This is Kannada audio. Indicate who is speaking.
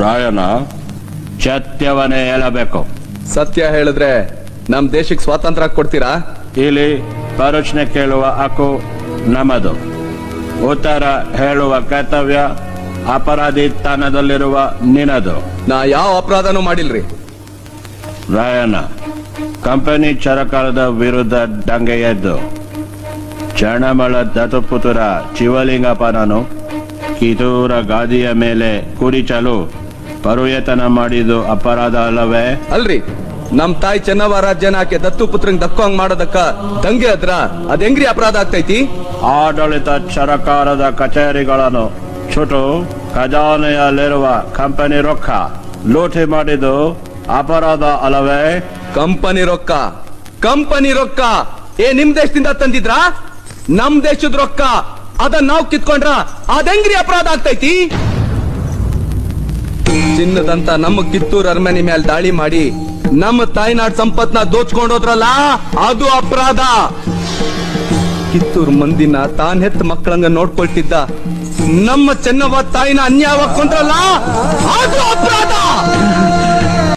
Speaker 1: ರಾಯನ ಸತ್ಯವನ್ನೇ ಹೇಳಬೇಕು.
Speaker 2: ಸತ್ಯ ಹೇಳಿದ್ರೆ ನಮ್ ದೇಶಕ್ಕೆ ಸ್ವಾತಂತ್ರ್ಯ ಕೊಡ್ತೀರಾ?
Speaker 1: ಇಲ್ಲಿ ಪ್ರಶ್ನೆ ಕೇಳುವ ಹಕ್ಕು ನಮ್ಮದು, ಉತ್ತರ ಹೇಳುವ ಕರ್ತವ್ಯ ಅಪರಾಧಿತನದಲ್ಲಿರುವ ನಿನದು.
Speaker 2: ನಾ ಯಾವ ಅಪರಾಧನೂ ಮಾಡಿಲ್ರಿ.
Speaker 1: ರಾಯಣ್ಣ, ಕಂಪನಿ ಸರ್ಕಾರದ ವಿರುದ್ಧ ದಂಗೆ ಎದ್ದು ಚಣಮಳ ದತ್ತುಪುತ್ರ ಶಿವಲಿಂಗಪ್ಪನನ್ನು ಕಿತ್ತೂರ ಗಾದಿಯ ಮೇಲೆ ಕುರಿಚಲು ಪರುಯತನ ಮಾಡಿದ್ದು ಅಪರಾಧ ಅಲ್ಲವೇ?
Speaker 2: ಅಲ್ರಿ, ನಮ್ ತಾಯಿ ಚೆನ್ನವ ರಾಜ್ಯನ ಆಕೆ ದತ್ತು ಪುತ್ರಂಗ್ ದಕ್ಕೋಂಗ್ ಮಾಡೋದಕ್ಕ ದಂಗೆ ಅದ್ರ ಅದ್ ಹೆಂಗ್ರಿ ಅಪರಾಧ ಆಗ್ತೈತಿ?
Speaker 1: ಆಡಳಿತ ಸರ್ಕಾರದ ಕಚೇರಿಗಳನ್ನು ಸುಟ್ಟು ಖಜಾನೆಯಲ್ಲಿರುವ ಕಂಪನಿ ರೊಕ್ಕ ಲೂಟಿ ಮಾಡಿದ್ದು ಅಪರಾಧ ಅಲ್ಲವೇ?
Speaker 2: ಕಂಪನಿ ರೊಕ್ಕ ನಿಮ್ ದೇಶದಿಂದ ತಂದಿದ್ರ? ನಮ್ ದೇಶದ ರೊಕ್ಕ ಅದನ್ನ ನಾವ್ ಕಿತ್ಕೊಂಡ್ರ ಅದೆಂಗ್ರಿ ಅಪರಾಧ ಆಗ್ತೈತಿ? ಚಿನ್ನದಂತ ನಮ್ಮ ಕಿತ್ತೂರ್ ಅರಮನೆ ಮೇಲೆ ದಾಳಿ ಮಾಡಿ ನಮ್ಮ ತಾಯ್ನಾಡ್ ಸಂಪತ್ನ ದೋಚ್ಕೊಂಡೋದ್ರಲ್ಲ, ಅದು ಅಪರಾಧ. ಕಿತ್ತೂರ್ ಮಂದಿನ ತಾನ್ ಹೆತ್ತ ಮಕ್ಕಳಂಗ ನೋಡ್ಕೊಳ್ತಿದ್ದ ನಮ್ಮ ಚೆನ್ನವ್ವ ತಾಯಿನ ಅನ್ಯಾಯವಾಗಿ ಕೊಂಡ್ರಲ್ಲ, ಅದು ಅಪರಾಧ.